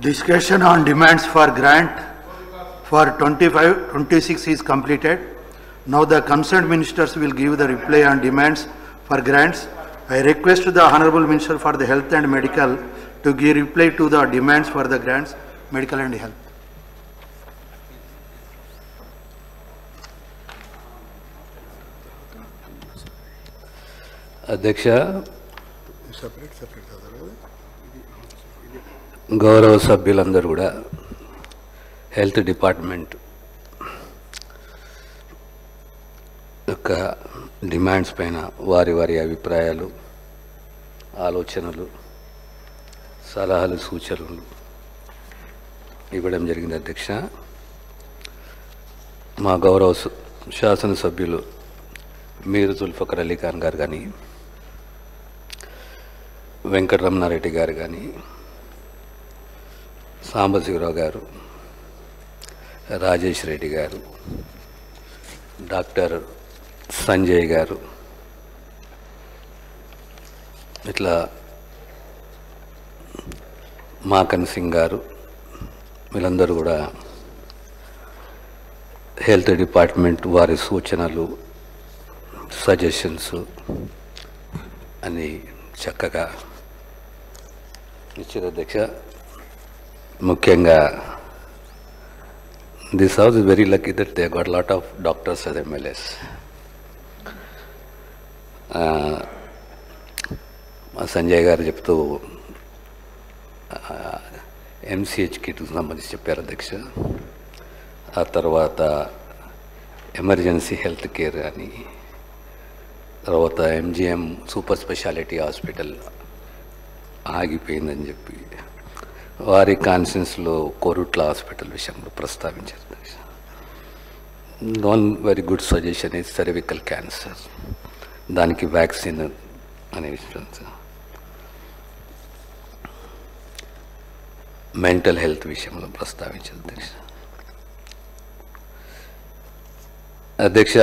Discussion on demands for grant for 25-26 is completed. Now the concerned ministers will give the reply on demands for grants. I request the Honorable Minister for the Health and Medical to give reply to the demands for the grants, medical and health. అధ్యక్ష, గౌరవ సభ్యులందరూ కూడా health department యొక్క demands పైన వారి వారి అభిప్రాయాలు, ఆలోచనలు, సలహాలు, సూచనలు ఇవ్వడం జరిగింది. అధ్యక్ష, మా గౌరవ శాసనసభ్యులు మీర్ జుల్ఫికర్ అలీ ఖాన్ గారు కానీ, వెంకటరమణారెడ్డి గారు కానీ, సాంబశివరావు గారు, రాజేష్ రెడ్డి గారు, డాక్టర్ సంజయ్ గారు, ఇట్లా మాకన్ సింగ్ గారు, వీళ్ళందరూ కూడా హెల్త్ డిపార్ట్మెంట్ వారి సూచనలు, సజెషన్స్ అని చక్కగా ఇచ్చారు. అధ్యక్ష, ముఖ్యంగా this house is very lucky that they got lot of doctors as MLAs. Sanjay గారు చెప్తూ MCH కిట్కు సంబంధించి చెప్పారు. అధ్యక్ష, ఆ తర్వాత ఎమర్జెన్సీ హెల్త్ కేర్ అని, తర్వాత MGM సూపర్ స్పెషాలిటీ హాస్పిటల్ ఆగిపోయిందని చెప్పి వారి కాన్ఫరెన్స్లో కోరుట్ల హాస్పిటల్ విషయంలో ప్రస్తావించారు. One very good suggestion is cervical cancer, దానికి వ్యాక్సిన్ అనే విషయం, మెంటల్ హెల్త్ విషయంలో ప్రస్తావించారు. అధ్యక్ష,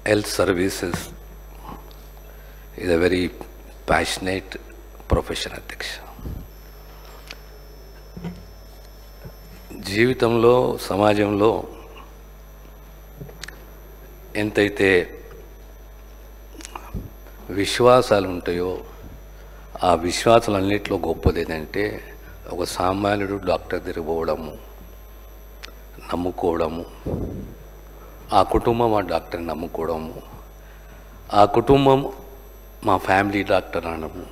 health services is a very passionate profession. అధ్యక్ష, జీవితంలో, సమాజంలో ఎంతైతే విశ్వాసాలు ఉంటాయో ఆ విశ్వాసాలన్నింటిలో గొప్పది ఏంటంటే ఒక సామాన్యుడు డాక్టర్ దగ్గర పోవడము, నమ్ముకోవడము, ఆ కుటుంబం ఆ డాక్టర్ని నమ్ముకోవడము, ఆ కుటుంబం మా ఫ్యామిలీ డాక్టర్ అనడము,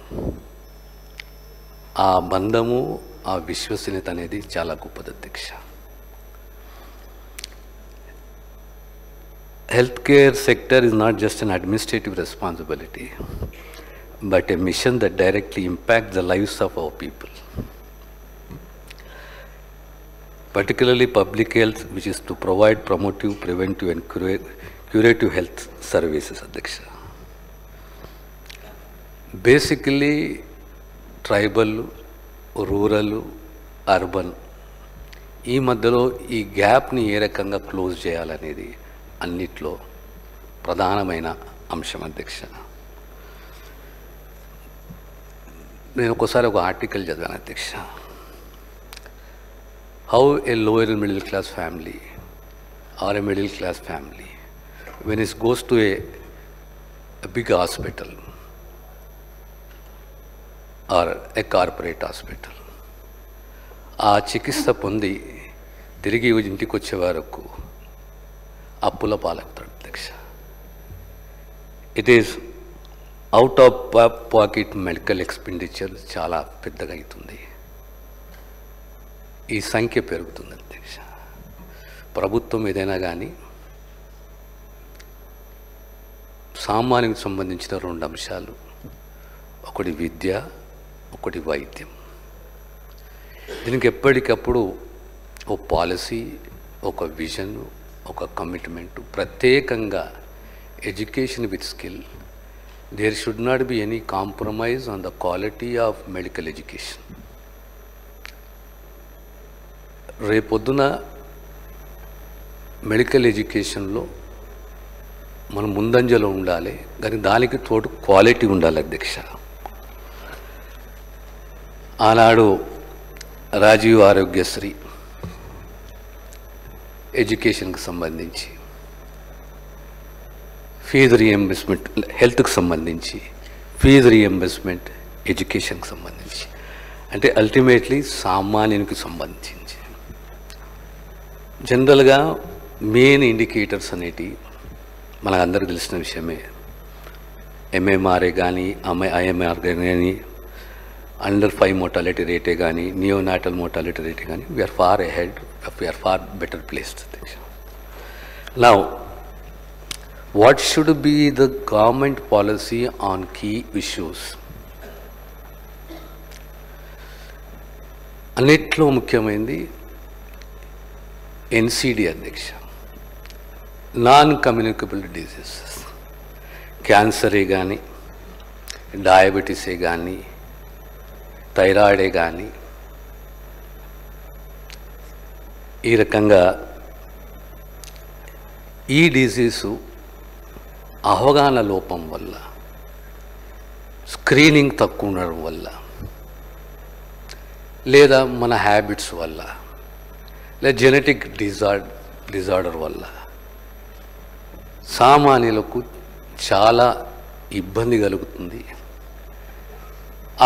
ఆ బంధము, ఆ విశ్వసనీయత అనేది చాలా గొప్పది. అధ్యక్ష, health care sector is not just an administrative responsibility but a mission that directly impacts the lives of our people, particularly public health, which is to provide promotive, preventive and curative health services. అధ్యక్ష, basically tribal, rural, urban ఈ మధ్యలో ఈ గ్యాప్ని ఏ రకంగా close చేయాలనేది అన్నిట్లో ప్రధానమైన అంశం. అధ్యక్ష, నేను ఒకసారి ఒక ఆర్టికల్ చదివాను. అధ్యక్ష, how a lower middle class family or a middle class family, when it goes to a big hospital or a corporate hospital, ఆ చికిత్స పొంది తిరిగి ఇంటికి వచ్చే వరకు అప్పుల పాలవుతాడు. అధ్యక్ష, it is out of pocket medical expenditure చాలా పెద్దగా అవుతుంది. ఈ సంఖ్య పెరుగుతుంది. అధ్యక్ష, ప్రభుత్వం ఏదైనా కానీ సామాన్యునికి సంబంధించిన రెండు అంశాలు, ఒకటి విద్య, ఒకటి వైద్యం. దీనికి ఎప్పటికప్పుడు ఒక పాలసీ, ఒక విజన్, ఒక కమిట్మెంట్, ప్రత్యేకంగా education with skill. There should not be any compromise on the quality of medical education. రేపొద్దున మెడికల్ ఎడ్యుకేషన్లో మనం ముందంజలో ఉండాలి, కానీ దానికి తోడు క్వాలిటీ ఉండాలి అధ్యక్ష. ఆనాడు రాజీవ్ ఆరోగ్యశ్రీ ఎడ్యుకేషన్కి సంబంధించి, ఫీజు రీఎంబర్స్మెంట్ హెల్త్కి సంబంధించి, ఫీజు రీఎంబర్స్మెంట్ ఎడ్యుకేషన్కి సంబంధించి, అంటే అల్టిమేట్లీ సామాన్యునికి సంబంధించి జనరల్గా మెయిన్ ఇండికేటర్స్ అనేటి మనకు అందరికీ తెలిసిన విషయమే. ఎంఎంఆర్ఏ కానీ ఐఎంఆర్ కానీ, అండర్ 5 mortality రేటే కానీ, నియోనాటల్ mortality రేటే కానీ, we are far ahead, we are far better placed. Now what should be the government policy on key issues? అన్నిట్లో ముఖ్యమైనది ఎన్సిడి అధ్యక్ష, నాన్ కమ్యూనికబుల్ డిసీజెస్. క్యాన్సరే కానీ, డయాబెటీసే కానీ, థైరాయిడే కానీ, ఈ రకంగా ఈ డిసీజు అవగాహన లోపం వల్ల, స్క్రీనింగ్ తక్కువ ఉండడం వల్ల, లేదా మన హ్యాబిట్స్ వల్ల, లేదా జెనెటిక్ డిజార్డర్ వల్ల సామాన్యులకు చాలా ఇబ్బంది కలుగుతుంది.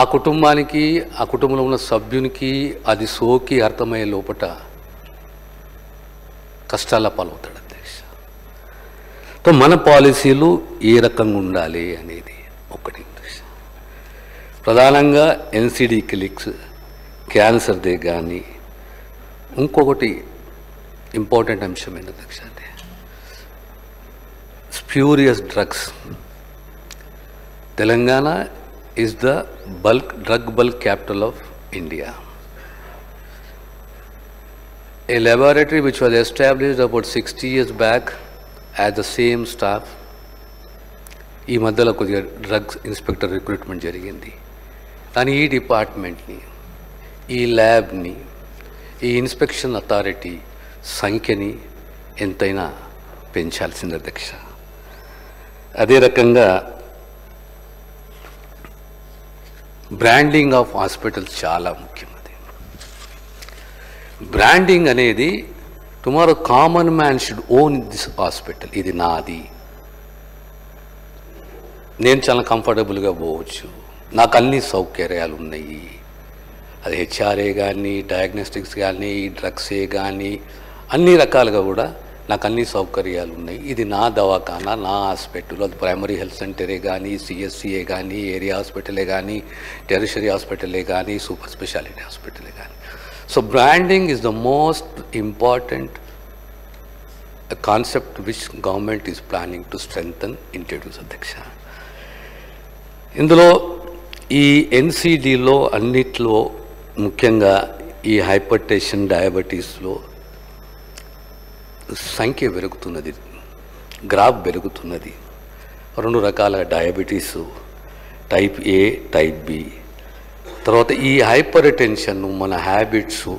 ఆ కుటుంబానికి, ఆ కుటుంబంలో ఉన్న సభ్యునికి అది సోకి అర్థమయ్యే లోపట కష్టాల పాలవుతాడు అధ్యక్ష. సో మన పాలసీలు ఏ రకంగా ఉండాలి అనేది ఒకటి. ప్రధానంగా ఎన్సిడి క్లినిక్స్, క్యాన్సర్దే కానీ, ఇంకొకటి ఇంపార్టెంట్ అంశం ఏంటి అధ్యక్ష అంటే spurious drugs. Telangana is the drug bulk capital of India. A laboratory which was established about 60 years back as the same staff, ఈ మధ్యలో కొద్దిగా డ్రగ్స్ ఇన్స్పెక్టర్ రిక్రూట్మెంట్ జరిగింది. కానీ ఈ డిపార్ట్మెంట్ని, ఈ ల్యాబ్ని, ఈ ఇన్స్పెక్షన్ అథారిటీ సంఖ్యని ఎంతైనా పెంచాల్సింది అధ్యక్ష. అదే రకంగా బ్రాండింగ్ ఆఫ్ హాస్పిటల్స్ చాలా ముఖ్యమైనది. బ్రాండింగ్ అనేది tomorrow common man should own this hospital, ఇది నాది, నేను చాలా కంఫర్టబుల్గా పోవచ్చు, నాకు అన్ని సౌకర్యాలు ఉన్నాయి. అది హెచ్ఆర్ఏ కానీ, డయాగ్నోస్టిక్స్ కానీ, డ్రగ్సే కానీ, అన్ని రకాలుగా కూడా నాకు అన్ని సౌకర్యాలు ఉన్నాయి, ఇది నా దవాఖానా, నా హాస్పిటల్. అది ప్రైమరీ హెల్త్ సెంటరే కానీ, సిఎస్సిఏ కానీ, ఏరియా హాస్పిటలే కానీ, టెరిషరీ హాస్పిటలే కానీ, సూపర్ స్పెషాలిటీ హాస్పిటలే కానీ. So branding is the most important concept which government is planning to strengthen, introduce అధ్యక్ష. ఇందులో ఈ ఎన్సిడిలో అన్నిట్లో ముఖ్యంగా ఈ హైపర్ టెన్షన్, డయాబెటీస్లో సంఖ్య పెరుగుతున్నది, గ్రాఫ్ పెరుగుతున్నది. 2 రకాల డయాబెటీస్, టైప్ ఏ, టైప్ బి. తర్వాత ఈ హైపర్ టెన్షన్, మన హ్యాబిట్స్,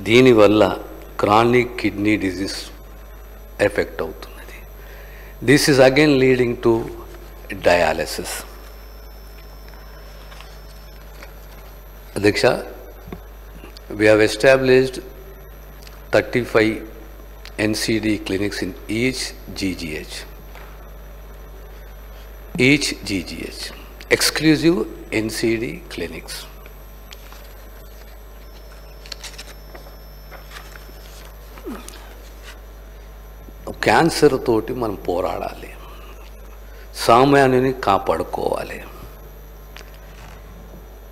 దీనివల్ల క్రానిక్ కిడ్నీ డిజీజ్ ఎఫెక్ట్ అవుతున్నది. This is again leading to dialysis. అధ్యక్ష, we have established 35 NCD clinics in each GGH. Exclusive NCD clinics. Cancer తోటి మనం పోరాడాలి, సామాన్యుని కాపాడుకోవాలి.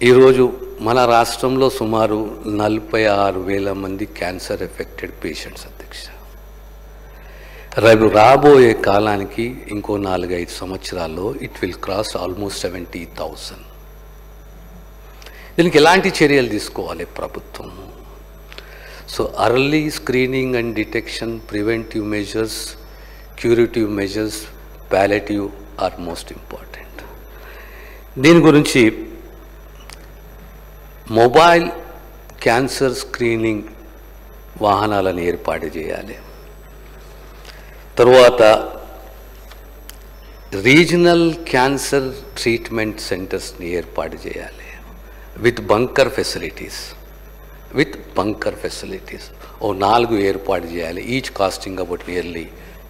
ఈరోజు మన రాష్ట్రంలో సుమారు 46,000 మంది క్యాన్సర్ ఎఫెక్టెడ్ పేషెంట్స్ అధ్యక్ష. రాబోయే కాలానికి ఇంకో 4-5 సంవత్సరాల్లో ఇట్ విల్ క్రాస్ ఆల్మోస్ట్ 70,000. దీనికి ఎలాంటి చర్యలు తీసుకోవాలి ప్రభుత్వం? So early screening and detection, preventive measures, curative measures, palliative are most important. దీని గురించి మొబైల్ క్యాన్సర్ స్క్రీనింగ్ వాహనాలను ఏర్పాటు చేయాలి. తరువాత రీజనల్ క్యాన్సర్ ట్రీట్మెంట్ సెంటర్స్ని ఏర్పాటు చేయాలి విత్ బంకర్ ఫెసిలిటీస్ ఓ 4 ఏర్పాటు చేయాలి, each costing about nearly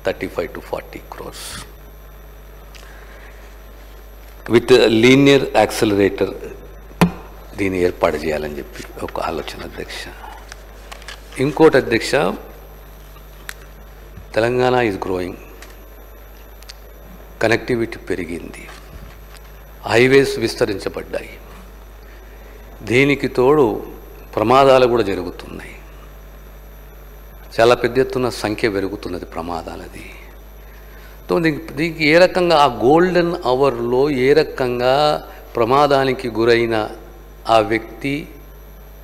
35 to 40 crores. With linear accelerator దీన్ని ఏర్పాటు చేయాలని చెప్పి ఒక ఆలోచన అధ్యక్ష. ఇంకోటి అధ్యక్ష, తెలంగాణ ఈజ్ గ్రోయింగ్, కనెక్టివిటీ పెరిగింది, హైవేస్ విస్తరించబడ్డాయి, దీనికి తోడు ప్రమాదాలు కూడా జరుగుతున్నాయి, చాలా పెద్ద ఎత్తున సంఖ్య పెరుగుతున్నది ప్రమాదాలది. దీనికి ఏ రకంగా ఆ గోల్డెన్ అవర్లో ఏ రకంగా ప్రమాదానికి గురైన ఆ వ్యక్తి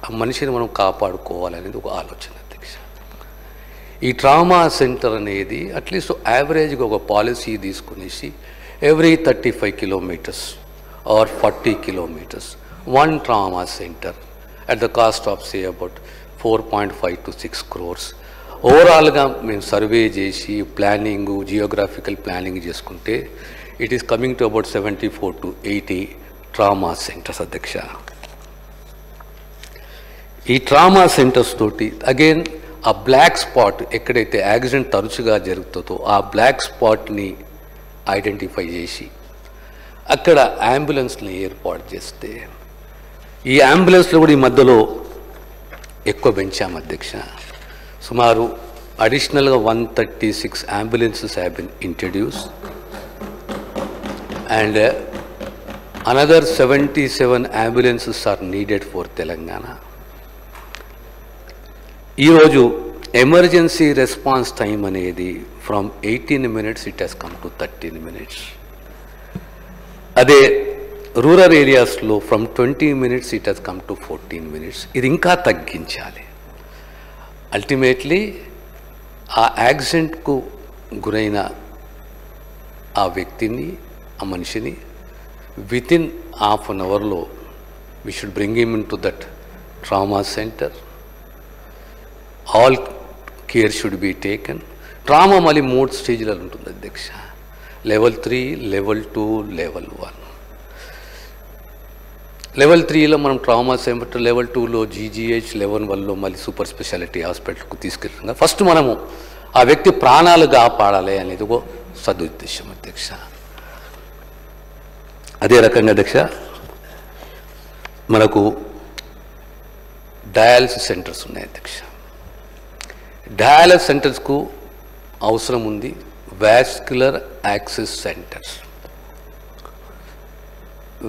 ఆ మనిషిని మనం కాపాడుకోవాలనేది ఒక ఆలోచన అధ్యక్ష. ఈ ట్రామా సెంటర్ అనేది అట్లీస్ట్ యావరేజ్గా ఒక పాలసీ తీసుకునేసి every 35 kilometers or 40 kilometers 1 trauma center at the cost of say about 4.5 to 6 crores. ఓవరాల్గా మేము సర్వే చేసి ప్లానింగ్, జియోగ్రాఫికల్ ప్లానింగ్ చేసుకుంటే it is coming to about 74 to 80 trauma centres అధ్యక్ష. ఈ ట్రామా సెంటర్స్ తోటి అగైన్ ఆ బ్లాక్ స్పాట్ ఎక్కడైతే accident తరచుగా జరుగుతుందో ఆ బ్లాక్ స్పాట్ని ఐడెంటిఫై చేసి అక్కడ అంబులెన్స్ని ఏర్పాటు చేస్తే, ఈ అంబులెన్స్లో కూడా ఈ మధ్యలో ఎక్కువ పెంచాము అధ్యక్ష. సుమారు అడిషనల్గా 136 ambulances have been introduced and another 77 ambulances are needed for Telangana. ఈరోజు ఎమర్జెన్సీ రెస్పాన్స్ టైం అనేది from 18 minutes it has come to 13 minutes. అదే రూరల్ ఏరియాస్లో from 20 minutes it has come to 14 minutes. ఇది ఇంకా తగ్గించాలి. అల్టిమేట్లీ ఆ యాక్సిడెంట్కు గురైన ఆ వ్యక్తిని, ఆ మనిషిని వితిన్ హాఫ్ అన్ అవర్లో we should bring him in to that trauma centre. All care should be taken. Trauma మళ్ళీ 3 స్టేజ్లలో ఉంటుంది అధ్యక్ష, level 3, level 2, level 1. లెవెల్ 3లో మనం ట్రామా సెంటర్, లెవెల్ 2లో GGH, లెవెల్ 1లో మళ్ళీ సూపర్ స్పెషాలిటీ హాస్పిటల్కు తీసుకెళ్తున్నాం. ఫస్ట్ మనము ఆ వ్యక్తి ప్రాణాలు కాపాడాలి అనేది ఒక సదుద్దేశం అధ్యక్ష. అదే రకంగా అధ్యక్ష మనకు డయాలసిస్ సెంటర్స్ ఉన్నాయి అధ్యక్ష. డయాలసిస్ సెంటర్స్కు అవసరం ఉంది vascular access centres.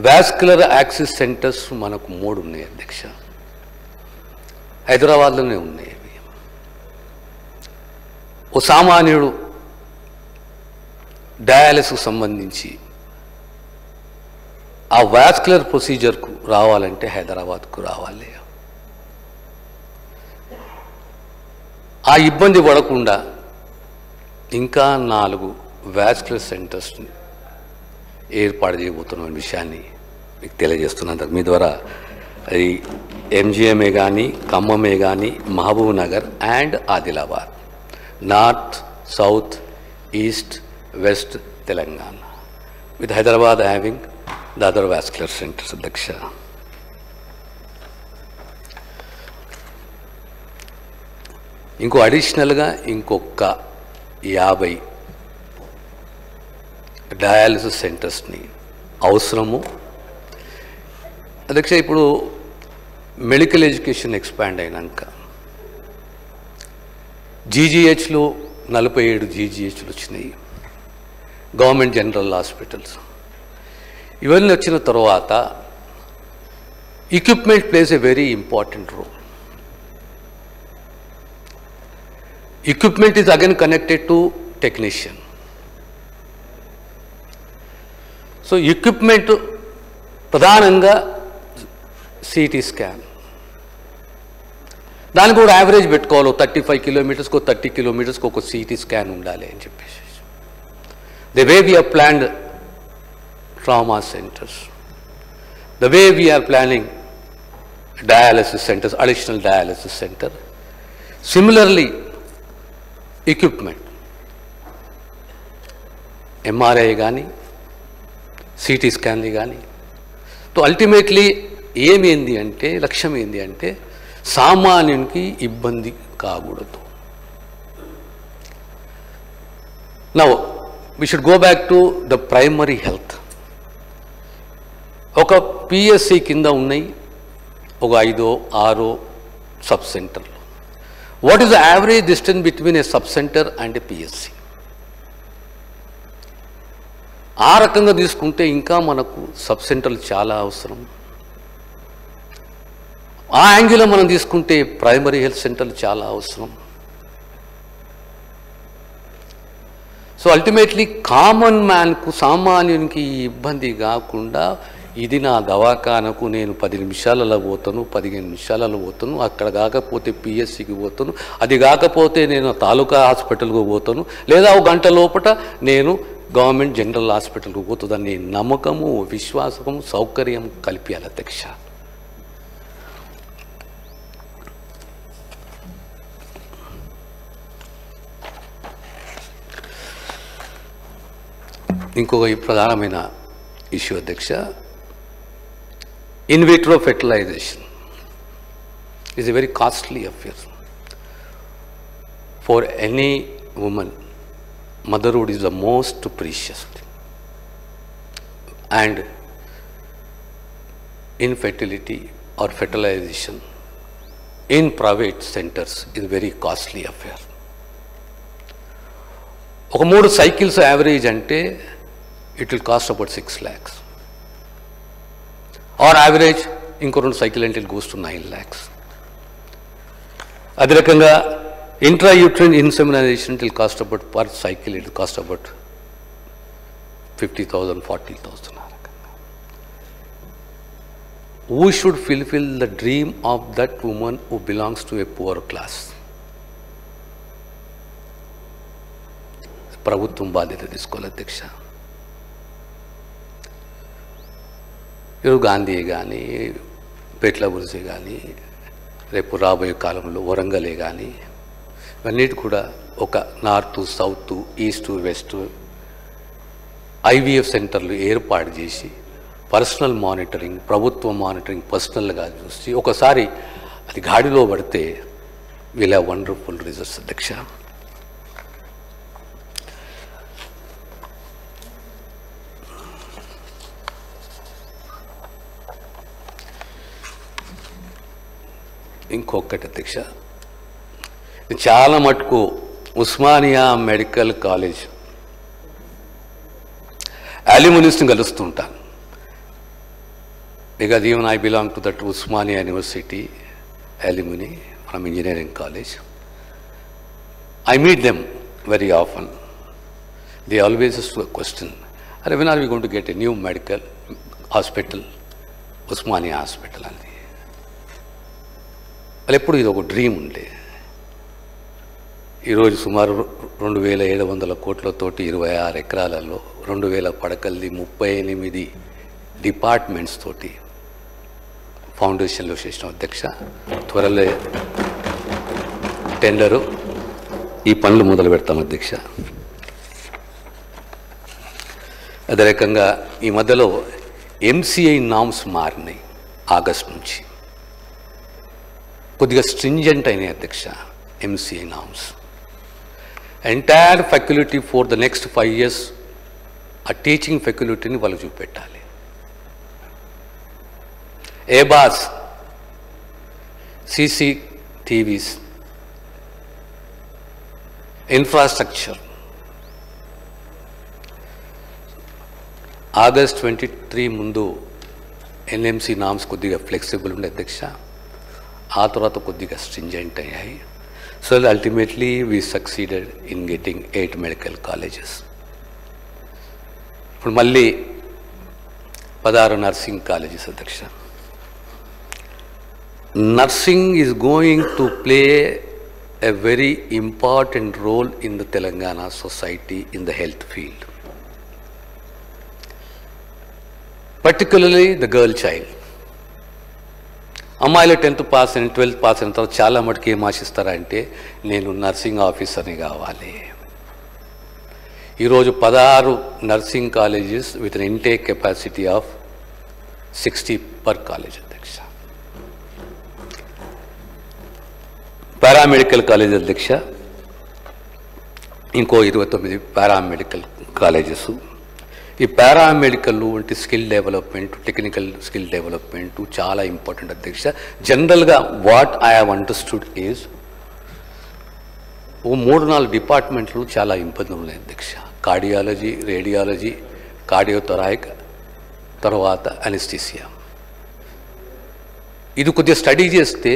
Vascular access centres మనకు 3 ఉన్నాయి అధ్యక్ష, హైదరాబాద్లోనే ఉన్నాయి. ఓ సామాన్యుడు డయాలసిస్కు సంబంధించి ఆ వాస్క్యులర్ ప్రొసీజర్కు రావాలంటే హైదరాబాద్కు రావాలి. ఆ ఇబ్బంది పడకుండా ఇంకా 4 వాస్క్యులర్ సెంటర్స్ని ఏర్పాటు చేయబోతున్న విషయాన్ని మీకు తెలియజేస్తున్నాను. మీ ద్వారా అది MGMఏ కానీ, ఖమ్మంఏ కానీ, Mahabubnagar and Adilabad, north, south, east, west Telangana, with Hyderabad having the other vascular centres అధ్యక్ష. ఇంకో అడిషనల్గా ఇంకొక 50 డయాలసిస్ సెంటర్స్ని అవసరము అధ్యక్ష. ఇప్పుడు మెడికల్ ఎడ్యుకేషన్ ఎక్స్పాండ్ అయినాక GGHలో 47 GGHలు వచ్చినాయి, గవర్నమెంట్ జనరల్ హాస్పిటల్స్. ఇవన్నీ వచ్చిన తర్వాత equipment plays a very important role. Equipment is again connected to technician. So equipment ప్రధానంగా CT స్కాన్, దానికి కూడా యావరేజ్ పెట్టుకోవాలి. 35 kilometers 30 kilometers ఒక CT స్కాన్ ఉండాలి అని చెప్పేసి. The way we have planned trauma centers, the way we are planning dialysis centers, additional dialysis center, similarly equipment MRI కానీ city స్కాన్లు కానీ. సో అల్టిమేట్లీ ఏమైంది అంటే, లక్ష్యం ఏంది అంటే సామాన్యునికి ఇబ్బంది కాకూడదు. Now we should go back to the primary health. ఒక పిఎస్సి కింద ఉన్నాయి ఒక 5-6 సబ్ సెంటర్లు. What is the average distance between A sub centre and A PSC? ఆ రకంగా తీసుకుంటే ఇంకా మనకు సబ్ సెంటర్లు చాలా అవసరం. ఆ యాంగిల్లో మనం తీసుకుంటే ప్రైమరీ హెల్త్ సెంటర్లు చాలా అవసరం. సో అల్టిమేట్లీ కామన్ మ్యాన్కు, సామాన్యునికి ఇబ్బంది కాకుండా ఇది నా దవాఖానకు నేను 10 నిమిషాలలో పోతాను, 15 నిమిషాలలో పోతాను, అక్కడ కాకపోతే పిఎస్సికి పోతాను, అది కాకపోతే నేను తాలూకా హాస్పిటల్కు పోతాను, లేదా ఒక గంట లోపల నేను గవర్నమెంట్ జనరల్ హాస్పిటల్కు పోతుందని నమ్మకము, విశ్వాసము, సౌకర్యం కల్పించాలి అధ్యక్ష. ఇంకొక ప్రధానమైన ఇష్యూ అధ్యక్ష, in vitro fertilisation is a very costly affair for any women. Motherhood is the most precious and infertility or fertilisation in private centres is very costly affair. ఒక 3 సైకిల్స్ యావరేజ్ అంటే it will cost about 6 lakhs. Or average, ఇంకో 2 cycle అంటే it goes to 9 lakhs. అదే రకంగా intrauterine ఇన్సెమినైజేషన్ it will cost about, per cycle it will cost about 50,000, 40,000. Who should fulfill the dream of that woman who belongs to a poor class? ప్రభుత్వం బాధ్యత తీసుకోవాలి అధ్యక్ష. గాంధీ కానీ, పేట్ల బుర్జీ కానీ, రేపు రాబోయే కాలంలో వరంగలే కానీ, ఇవన్నిటి కూడా ఒక north, south, east, west IVF సెంటర్లు ఏర్పాటు చేసి పర్సనల్ మానిటరింగ్, ప్రభుత్వ మానిటరింగ్ పర్సనల్గా చూసి ఒకసారి అది గాడిలో పడితే విల్ హ్యావ్ వండర్ఫుల్ రిజల్ట్స్ అధ్యక్ష. ఇంకొకటి అధ్యక్ష, చాలా మటుకు ఉస్మానియా మెడికల్ కాలేజ్ అల్యూమినిస్ని కలుస్తుంటాను. Because even I belong to that Osmania university alumni from engineering college. I meet them very often. They always ask a question, when are we going to get a new medical hospital, Usmania Hospital? వాళ్ళు ఎప్పుడు ఇది ఒక dream ఉండే. ఈరోజు సుమారు 2,700 కోట్లతోటి 26 ఎకరాలలో 2,000 పడకల్ది 38 departments తోటి ఫౌండేషన్లో చేసిన అధ్యక్ష. త్వరలో టెండరు ఈ పనులు మొదలు పెడతాం అధ్యక్ష. అదే రకంగా ఈ మధ్యలో ఎంసీఐ నామ్స్ మారినాయి ఆగస్ట్ నుంచి, కొద్దిగా స్ట్రింజెంట్ అయినాయి అధ్యక్ష. MCI norms entire faculty for the next 5 years ఆ టీచింగ్ ఫ్యాకల్టీని వాళ్ళు చూపెట్టాలి. ఏబాస్, CCTVs, ఇన్ఫ్రాస్ట్రక్చర్. ఆగస్ట్ 23 ముందు ఎన్ఎంసీ నామ్స్ కొద్దిగా ఫ్లెక్సిబుల్ ఉండే అధ్యక్ష, ఆ తర్వాత కొద్దిగా స్ట్రింజెంట్ అయ్యాయి. So ultimately we succeeded in getting 8 medical colleges. ఇప్పుడు మళ్ళీ 16 నర్సింగ్ కాలేజెస్ అధ్యక్ష. Nursing is going to play a very important role in the Telangana society in the health field, particularly the girl child. అమ్మాయిలు 10th pass అయిన 12th pass అయిన తర్వాత చాలా మటుకు ఏం ఆశిస్తారంటే నేను నర్సింగ్ ఆఫీసర్ని కావాలి. ఈరోజు 16 nursing colleges with an intake capacity of 60 per college అధ్యక్ష. పారామెడికల్ కాలేజ్ అధ్యక్ష ఇంకో 29 పారామెడికల్ కాలేజెస్. ఈ పారామెడికల్ వంటి skill development, technical skill development చాలా ఇంపార్టెంట్ అధ్యక్ష. జనరల్గా what I have understood is ఓ 3-4 డిపార్ట్మెంట్లు చాలా ఇబ్బందులు ఉన్నాయి అధ్యక్ష. కార్డియాలజీ, రేడియాలజీ, కార్డియోథొరాయిక్, తర్వాత అనెస్థీసియా. ఇది కొద్దిగా స్టడీ చేస్తే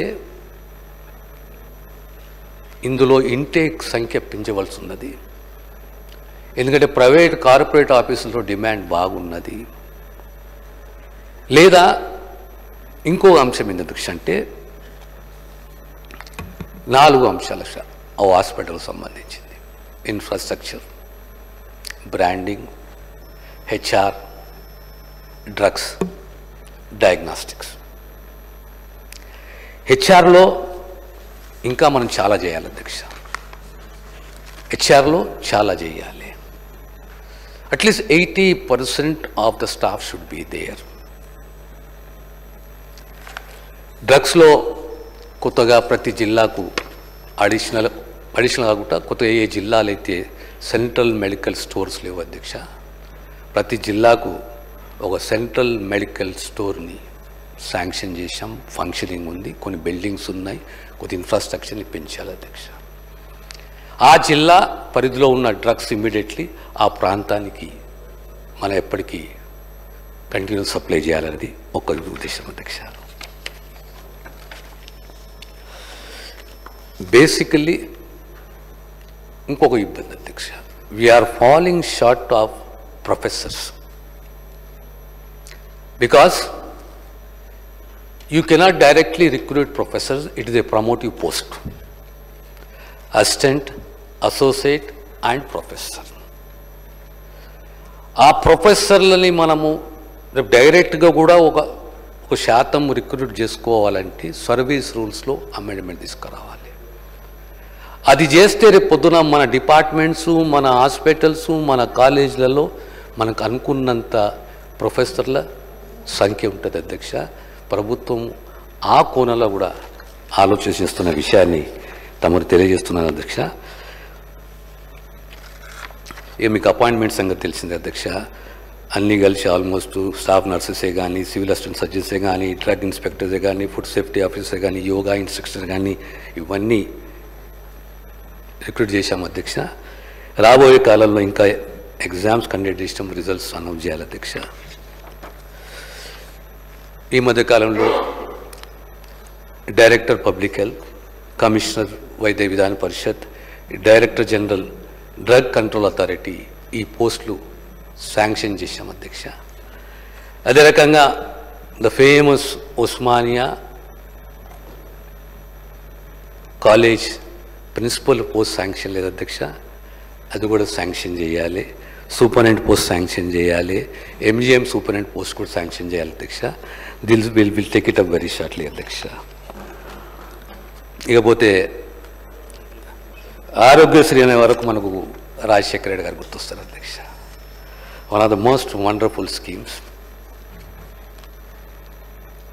ఇందులో ఇంటేక్ సంఖ్య పెంచవలసి ఉన్నది. ఎందుకంటే ప్రైవేట్ కార్పొరేట్ ఆఫీసుల్లో డిమాండ్ బాగున్నది. లేదా ఇంకో అంశం ఏంటి అధ్యక్ష అంటే 4 అంశాలు ఆ హాస్పిటల్కి సంబంధించింది: infrastructure, branding, HR, drugs, diagnostics. హెచ్ఆర్లో ఇంకా మనం చాలా చేయాలి అధ్యక్ష. హెచ్ఆర్లో చాలా చేయాలి. At least 80% of the staff should be there. డ్రగ్స్లో కొత్తగా ప్రతి జిల్లాకు అడిషనల్ కాకుండా కొత్తగా ఏ జిల్లాలు అయితే సెంట్రల్ మెడికల్ స్టోర్స్ లేవు అధ్యక్ష, ప్రతి జిల్లాకు ఒక సెంట్రల్ మెడికల్ స్టోర్ని శాంక్షన్ చేశాం. ఫంక్షనింగ్ ఉంది, కొన్ని బిల్డింగ్స్ ఉన్నాయి, కొద్ది ఇన్ఫ్రాస్ట్రక్చర్ని పెంచాలి అధ్యక్ష. ఆ జిల్లా పరిధిలో ఉన్న డ్రగ్స్ ఇమ్మీడియట్లీ ఆ ప్రాంతానికి మనం ఎప్పటికీ కంటిన్యూ సప్లై చేయాలనేది ఒక ఉద్దేశం అధ్యక్ష. బేసికల్లీ ఇంకొక ఇబ్బంది అధ్యక్ష, we are following short of professors because you cannot directly recruit professors. It is a promotive post: assistant, associate and professor. ఆ ప్రొఫెసర్లని మనము డైరెక్ట్గా కూడా ఒక శాతం రిక్రూట్ చేసుకోవాలంటే సర్వీస్ రూల్స్లో అమెండ్మెంట్ తీసుకురావాలి. అది చేస్తే రేపు పొద్దున మన డిపార్ట్మెంట్స్, మన హాస్పిటల్స్, మన కాలేజీలలో మనకు అనుకున్నంత ప్రొఫెసర్ల సంఖ్య ఉంటుంది అధ్యక్ష. ప్రభుత్వం ఆ కోణంలో కూడా ఆలోచన చేస్తున్న విషయాన్ని తమరు తెలియజేస్తున్నారు అధ్యక్ష. ఇక మీకు అపాయింట్మెంట్ సంగతి తెలిసింది అధ్యక్ష. అన్నీ కలిసి ఆల్మోస్ట్ స్టాఫ్ నర్సెసే కానీ, సివిల్ అసిస్టెంట్ సర్జన్సే కానీ, డ్రగ్ ఇన్స్పెక్టర్సే కానీ, ఫుడ్ సేఫ్టీ ఆఫీసర్ కానీ, యోగా ఇన్స్ట్రక్టర్ కానీ ఇవన్నీ రిక్రూట్ చేశాము అధ్యక్ష. రాబోయే కాలంలో ఇంకా ఎగ్జామ్స్ కండక్ట్ చేసిన రిజల్ట్స్ అనౌన్స్ చేయాలి అధ్యక్ష. ఈ మధ్యకాలంలో director public health, commissioner Vaidya Vidhana Parishad, director general drug control authority ఈ పోస్టులు శాంక్షన్ చేశాం అధ్యక్ష. అదే రకంగా the famous Osmania college principal post sanction లేదు అధ్యక్ష, అది కూడా శాంక్షన్ చేయాలి. సూపరింటెండెంట్ పోస్ట్ శాంక్షన్ చేయాలి. ఎంజిఎం సూపరింటెండెంట్ పోస్ట్ కూడా శాంక్షన్ చేయాలి అధ్యక్ష. Will take it up very shortly అధ్యక్ష. ఇకపోతే ఆరోగ్యశ్రీ అనే వరకు మనకు రాజశేఖర రెడ్డి గారు గుర్తొస్తారు అధ్యక్ష. One of the most wonderful schemes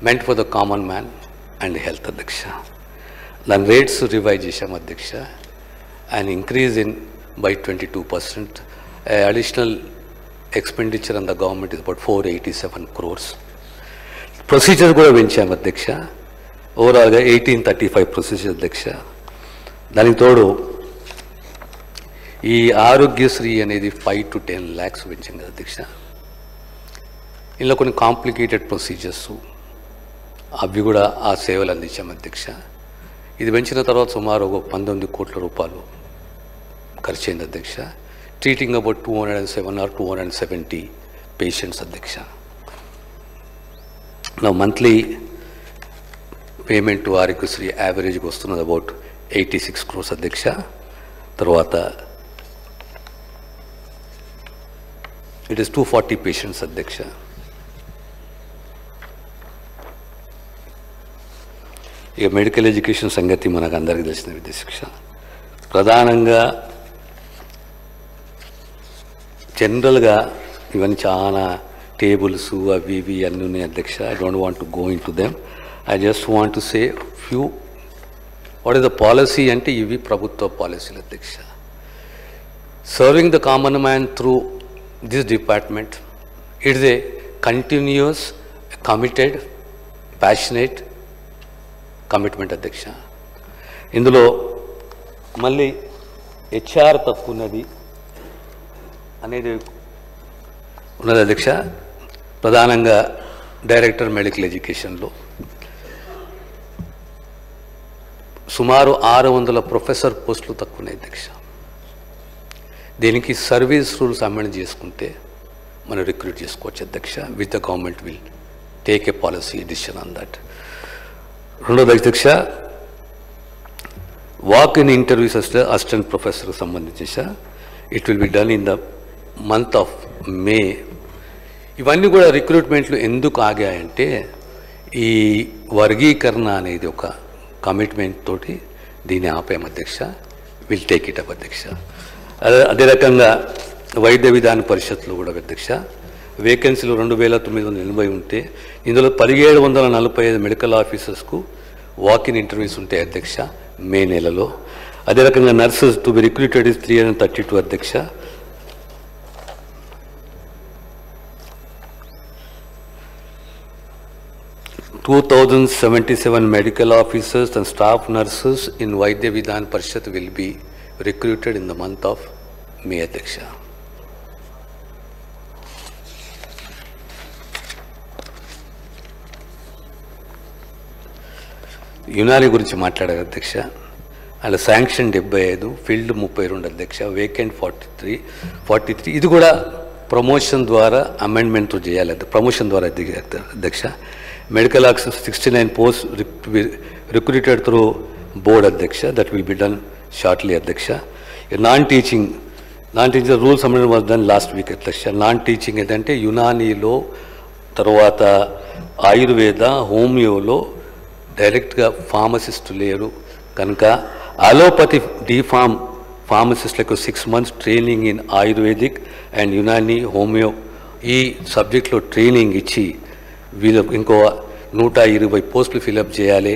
meant for the common man and health అధ్యక్ష. దాని రేట్స్ రివైజ్ చేశాం అధ్యక్ష. And increase in by 22%. Additional expenditure on the government is about 487 crores. Procedures కూడా పెంచాము అధ్యక్ష. ఓవరాల్గా 1835 ప్రొసీజర్ అధ్యక్ష. దానికి తోడు ఈ ఆరోగ్యశ్రీ అనేది 5 to 10 lakhs పెంచాం కదా అధ్యక్ష. ఇందులో కొన్ని కాంప్లికేటెడ్ ప్రొసీజర్స్ అవి కూడా ఆ సేవలు అందించాము అధ్యక్ష. ఇది పెంచిన తర్వాత సుమారు 19 కోట్ల రూపాయలు ఖర్చు అయింది అధ్యక్ష. ట్రీటింగ్ అబౌట్ 207 or 270 పేషెంట్స్ అధ్యక్ష. నా మంత్లీ పేమెంట్ ఆరోగ్యశ్రీ యావరేజ్కి వస్తున్నది అబౌట్ 86 crores అధ్యక్ష. తర్వాత ఇట్ ఈస్ 240 పేషెంట్స్ అధ్యక్ష. ఇక మెడికల్ ఎడ్యుకేషన్ సంగతి మనకు అందరికీ తెలిసిన అధ్యక్ష. ప్రధానంగా జనరల్గా ఇవన్నీ చాలా టేబుల్స్ అవి ఇవి అన్నీ ఉన్నాయి అధ్యక్ష. I don't want to go in to them. I just want to say few what is the policy అంటే ఇవి ప్రభుత్వ పాలసీలు అధ్యక్ష. Serving the common man through this department it is a continuous committed passionate commitment అధ్యక్ష. ఇందులో మళ్ళీ HR తక్కువ ఉన్నది అనేది ఉన్నది అధ్యక్ష. ప్రధానంగా డైరెక్టర్ మెడికల్ ఎడ్యుకేషన్లో సుమారు 600 ప్రొఫెసర్ పోస్టులు తక్కువ ఉన్నాయి అధ్యక్ష. దీనికి సర్వీస్ రూల్స్ అమెండ్ చేసుకుంటే మనం రిక్రూట్ చేసుకోవచ్చు అధ్యక్ష. With the government will take a policy decision on that. రెండోది అధ్యక్ష, వాక్ ఇన్ ఇంటర్వ్యూస్ అసిస్టెంట్ ప్రొఫెసర్కి సంబంధించి it will be done in the month of May. ఇవన్నీ కూడా రిక్రూట్మెంట్లు ఎందుకు ఆగాయంటే ఈ వర్గీకరణ అనేది ఒక కమిట్మెంట్ తోటి దీన్ని ఆపాం అధ్యక్ష. విల్ టేక్ ఇట్ అప్ అధ్యక్ష. అదే రకంగా వైద్య విధాన పరిషత్లో కూడా అధ్యక్ష వేకెన్సీలు 2980 ఉంటే ఇందులో 1745 మెడికల్ ఆఫీసర్స్కు వాక్-ఇన్ ఇంటర్వ్యూస్ ఉంటాయి అధ్యక్ష మే నెలలో. అదే రకంగా nurses to be recruited is 332 అధ్యక్ష. $2,077 medical officers and staff nurses in Vaidya Vidhan Parishad will be recruited in the month of May అధ్యక్ష. యునాని గురించి మాట్లాడారు అధ్యక్ష. అలా శాంక్షన్ 75, ఫీల్డ్ 32 అధ్యక్ష, వేకెంట్ 43. ఇది కూడా ప్రమోషన్ ద్వారా అమెండ్మెంట్ చేయాలి, ప్రమోషన్ ద్వారా అధ్యక్ష. Medical officers 69 post recruited through board అధ్యక్ష. That will be done shortly అధ్యక్ష. Non teaching rules amendment was done last week అధ్యక్ష. నాన్ టీచింగ్ ఏంటంటే యునానీలో తర్వాత ఆయుర్వేద హోమియోలో డైరెక్ట్గా ఫార్మసిస్ట్ లేరు కనుక అలోపతి ఫార్మసిస్ట్లకు 6 months training in ayurvedic and Unani homeo ఈ సబ్జెక్ట్లో ట్రైనింగ్ ఇచ్చి వీళ్ళకు ఇంకో 120 పోస్టులు ఫిలప్ చేయాలి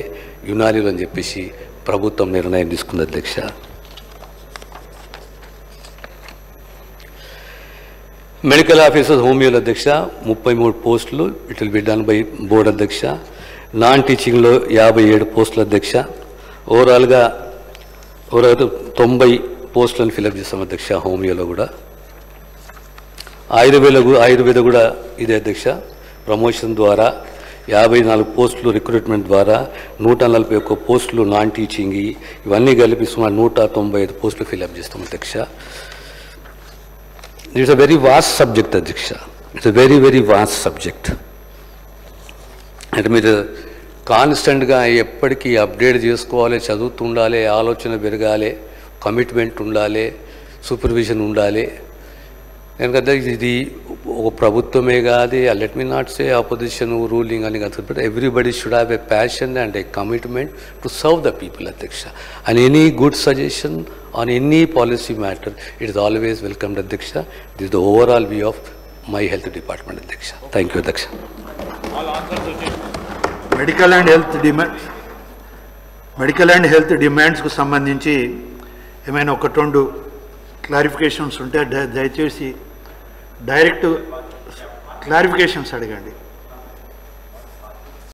యునానీలో అని చెప్పేసి ప్రభుత్వం నిర్ణయం తీసుకుంది అధ్యక్ష. మెడికల్ ఆఫీసర్స్ హోమియోలో అధ్యక్ష 33 పోస్టులు it will be done by board అధ్యక్ష. నాన్ టీచింగ్లో 57 పోస్టులు అధ్యక్ష. ఓవరాల్గా 90 పోస్టులను ఫిలప్ చేస్తాం అధ్యక్ష హోమియోలో కూడా. ఆయుర్వేద కూడా ఇదే అధ్యక్ష. ప్రమోషన్ ద్వారా 54 పోస్టులు రిక్రూట్మెంట్ ద్వారా 141 పోస్టులు నాన్ టీచింగ్ ఇవన్నీ కలిపి సుమారు 195 పోస్టులు ఫిలప్ చేస్తాం అధ్యక్ష. It's a very vast subject అధ్యక్ష. It's a very very vast subject. అంటే మీరు కాన్స్టెంట్గా ఎప్పటికీ అప్డేట్ చేసుకోవాలి, చదువుతుండాలి, ఆలోచన పెరగాలి, కమిట్మెంట్ ఉండాలి, సూపర్విజన్ ఉండాలి. ఎందుకంటే ఇది ఒక ప్రభుత్వమే కాదు, let me not say opposition ruling అని కాదు, but everybody should have a passion and a commitment to serve the people అధ్యక్ష. And any good suggestion on any policy matter it is always welcomed అధ్యక్ష. This is the overall view of my health department అధ్యక్ష. Thank you అధ్యక్ష. Medical and health డిమాండ్స్కు సంబంధించి ఏమైనా 1-2 clarifications ఉంటే దయచేసి direct clarifications అడగండి.